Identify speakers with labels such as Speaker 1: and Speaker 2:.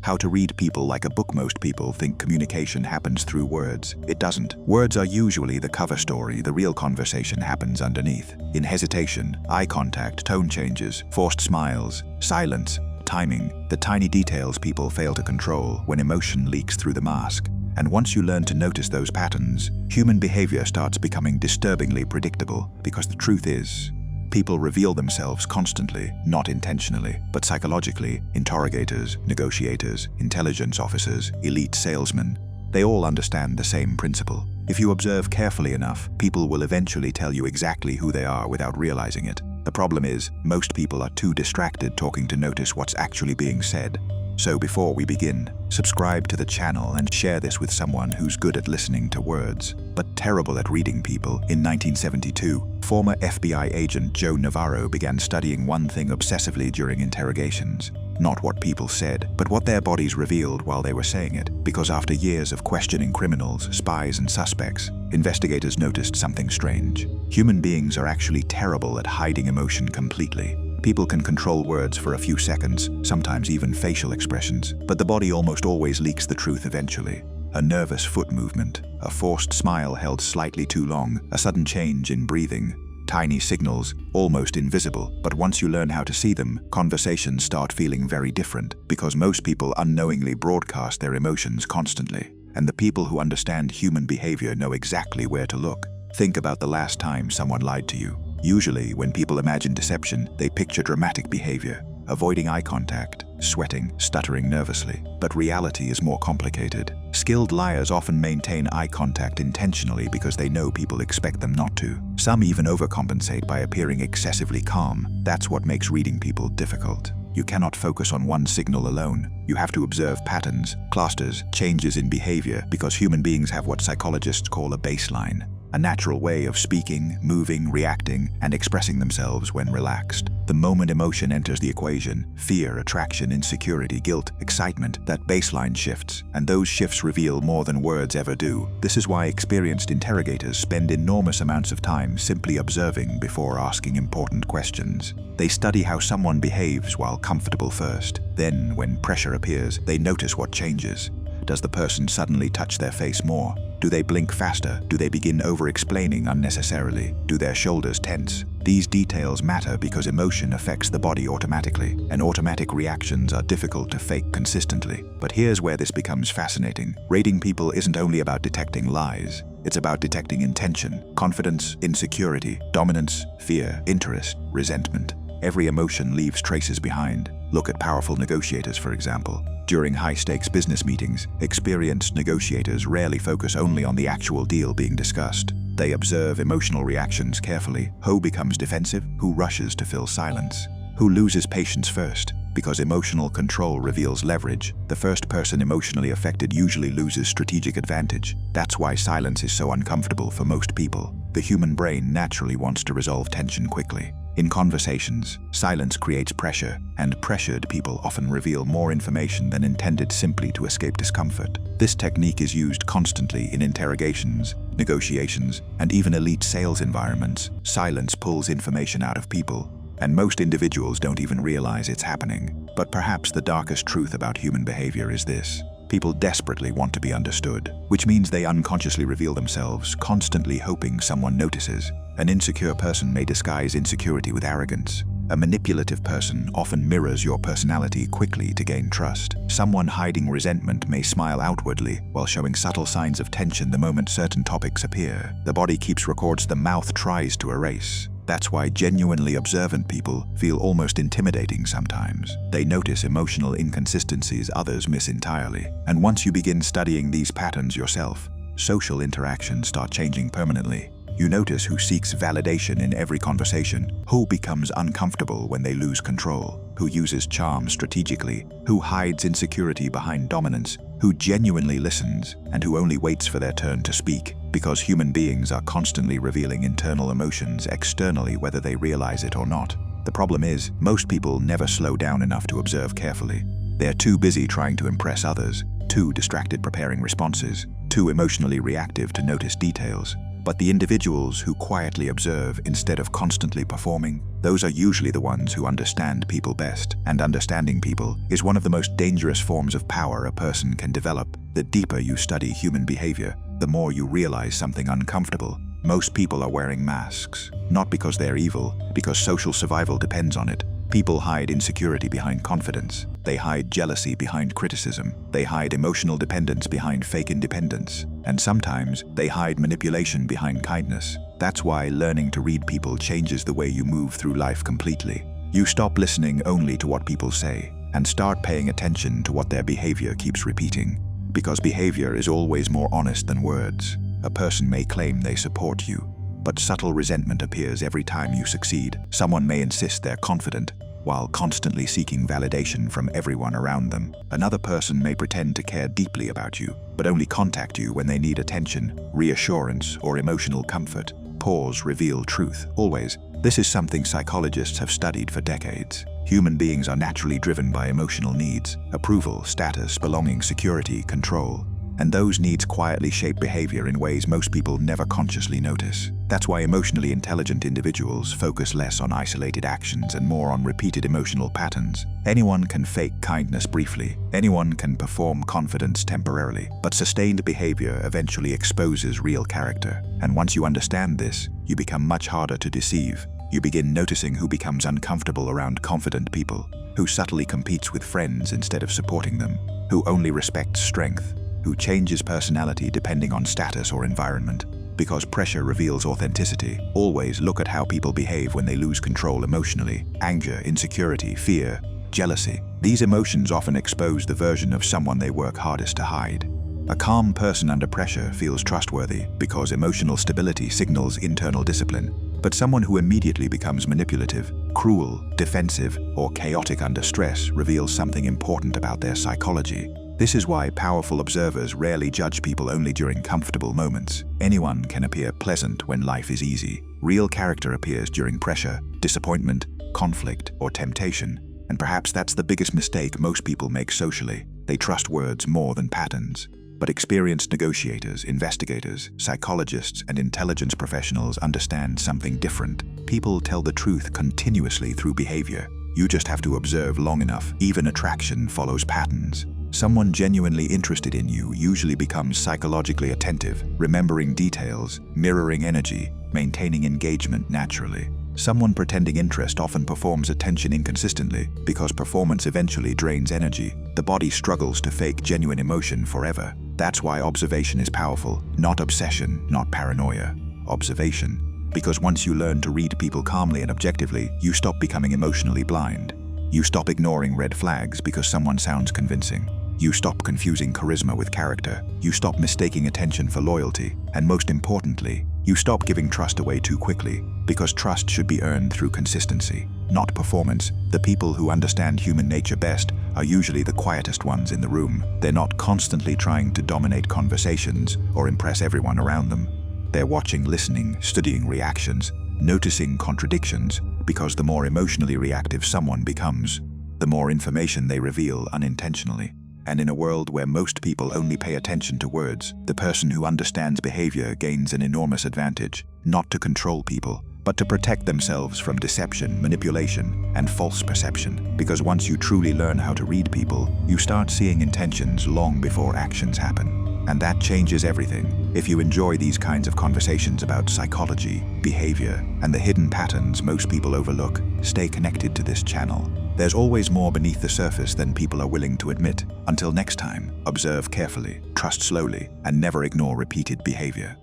Speaker 1: How to read people like a book. Most people think communication happens through words. It doesn't. Words are usually the cover story. The real conversation happens underneath. In hesitation, eye contact, tone changes, forced smiles, silence, timing, the tiny details people fail to control when emotion leaks through the mask. And once you learn to notice those patterns, human behavior starts becoming disturbingly predictable, because the truth is, people reveal themselves constantly, not intentionally, but psychologically. Interrogators, negotiators, intelligence officers, elite salesmen, they all understand the same principle. If you observe carefully enough, people will eventually tell you exactly who they are without realizing it. The problem is, most people are too distracted talking to notice what's actually being said. So before we begin, subscribe to the channel and share this with someone who's good at listening to words, but terrible at reading people. In 1972, former FBI agent Joe Navarro began studying one thing obsessively during interrogations. Not what people said, but what their bodies revealed while they were saying it. Because after years of questioning criminals, spies, and suspects, investigators noticed something strange. Human beings are actually terrible at hiding emotion completely. People can control words for a few seconds, sometimes even facial expressions, but the body almost always leaks the truth eventually. A nervous foot movement, a forced smile held slightly too long, a sudden change in breathing, tiny signals, almost invisible, but once you learn how to see them, conversations start feeling very different, because most people unknowingly broadcast their emotions constantly. And the people who understand human behavior know exactly where to look. Think about the last time someone lied to you. Usually, when people imagine deception, they picture dramatic behavior, avoiding eye contact, sweating, stuttering nervously. But reality is more complicated. Skilled liars often maintain eye contact intentionally because they know people expect them not to. Some even overcompensate by appearing excessively calm. That's what makes reading people difficult. You cannot focus on one signal alone. You have to observe patterns, clusters, changes in behavior, because human beings have what psychologists call a baseline. A natural way of speaking, moving, reacting, and expressing themselves when relaxed. The moment emotion enters the equation, fear, attraction, insecurity, guilt, excitement, that baseline shifts, and those shifts reveal more than words ever do. This is why experienced interrogators spend enormous amounts of time simply observing before asking important questions. They study how someone behaves while comfortable first. Then, when pressure appears, they notice what changes. Does the person suddenly touch their face more? Do they blink faster? Do they begin over-explaining unnecessarily? Do their shoulders tense? These details matter because emotion affects the body automatically, and automatic reactions are difficult to fake consistently. But here's where this becomes fascinating. Rating people isn't only about detecting lies. It's about detecting intention, confidence, insecurity, dominance, fear, interest, resentment. Every emotion leaves traces behind. Look at powerful negotiators, for example. During high-stakes business meetings, experienced negotiators rarely focus only on the actual deal being discussed. They observe emotional reactions carefully. Who becomes defensive? Who rushes to fill silence? Who loses patience first? Because emotional control reveals leverage, the first person emotionally affected usually loses strategic advantage. That's why silence is so uncomfortable for most people. The human brain naturally wants to resolve tension quickly. In conversations, silence creates pressure, and pressured people often reveal more information than intended simply to escape discomfort. This technique is used constantly in interrogations, negotiations, and even elite sales environments. Silence pulls information out of people, and most individuals don't even realize it's happening. But perhaps the darkest truth about human behavior is this. People desperately want to be understood, which means they unconsciously reveal themselves, constantly hoping someone notices. An insecure person may disguise insecurity with arrogance. A manipulative person often mirrors your personality quickly to gain trust. Someone hiding resentment may smile outwardly while showing subtle signs of tension the moment certain topics appear. The body keeps records the mouth tries to erase. That's why genuinely observant people feel almost intimidating sometimes. They notice emotional inconsistencies others miss entirely. And once you begin studying these patterns yourself, social interactions start changing permanently. You notice who seeks validation in every conversation, who becomes uncomfortable when they lose control, who uses charm strategically, who hides insecurity behind dominance, who genuinely listens, and who only waits for their turn to speak. Because human beings are constantly revealing internal emotions externally whether they realize it or not. The problem is, most people never slow down enough to observe carefully. They're too busy trying to impress others, too distracted preparing responses, too emotionally reactive to notice details. But the individuals who quietly observe instead of constantly performing, those are usually the ones who understand people best. And understanding people is one of the most dangerous forms of power a person can develop. The deeper you study human behavior, the more you realize something uncomfortable. Most people are wearing masks, not because they're evil, because social survival depends on it. People hide insecurity behind confidence. They hide jealousy behind criticism. They hide emotional dependence behind fake independence. And sometimes they hide manipulation behind kindness. That's why learning to read people changes the way you move through life completely. You stop listening only to what people say and start paying attention to what their behavior keeps repeating. Because behavior is always more honest than words. A person may claim they support you, but subtle resentment appears every time you succeed. Someone may insist they're confident, while constantly seeking validation from everyone around them. Another person may pretend to care deeply about you, but only contact you when they need attention, reassurance, or emotional comfort. Pause reveal truth, always. This is something psychologists have studied for decades. Human beings are naturally driven by emotional needs: approval, status, belonging, security, control. And those needs quietly shape behavior in ways most people never consciously notice. That's why emotionally intelligent individuals focus less on isolated actions and more on repeated emotional patterns. Anyone can fake kindness briefly. Anyone can perform confidence temporarily. But sustained behavior eventually exposes real character. And once you understand this, you become much harder to deceive. You begin noticing who becomes uncomfortable around confident people, who subtly competes with friends instead of supporting them, who only respects strength, who changes personality depending on status or environment. Because pressure reveals authenticity. Always look at how people behave when they lose control emotionally. Anger, insecurity, fear, jealousy. These emotions often expose the version of someone they work hardest to hide. A calm person under pressure feels trustworthy because emotional stability signals internal discipline. But someone who immediately becomes manipulative, cruel, defensive, or chaotic under stress reveals something important about their psychology. This is why powerful observers rarely judge people only during comfortable moments. Anyone can appear pleasant when life is easy. Real character appears during pressure, disappointment, conflict, or temptation. And perhaps that's the biggest mistake most people make socially. They trust words more than patterns. But experienced negotiators, investigators, psychologists, and intelligence professionals understand something different. People tell the truth continuously through behavior. You just have to observe long enough. Even attraction follows patterns. Someone genuinely interested in you usually becomes psychologically attentive, remembering details, mirroring energy, maintaining engagement naturally. Someone pretending interest often performs attention inconsistently because performance eventually drains energy. The body struggles to fake genuine emotion forever. That's why observation is powerful, not obsession, not paranoia. Observation. Because once you learn to read people calmly and objectively, you stop becoming emotionally blind. You stop ignoring red flags because someone sounds convincing. You stop confusing charisma with character. You stop mistaking attention for loyalty. And most importantly, you stop giving trust away too quickly, because trust should be earned through consistency, not performance. The people who understand human nature best are usually the quietest ones in the room. They're not constantly trying to dominate conversations or impress everyone around them. They're watching, listening, studying reactions, noticing contradictions, because the more emotionally reactive someone becomes, the more information they reveal unintentionally. And in a world where most people only pay attention to words, the person who understands behavior gains an enormous advantage, not to control people, but to protect themselves from deception, manipulation, and false perception. Because once you truly learn how to read people, you start seeing intentions long before actions happen. And that changes everything. If you enjoy these kinds of conversations about psychology, behavior, and the hidden patterns most people overlook, stay connected to this channel. There's always more beneath the surface than people are willing to admit. Until next time, observe carefully, trust slowly, and never ignore repeated behavior.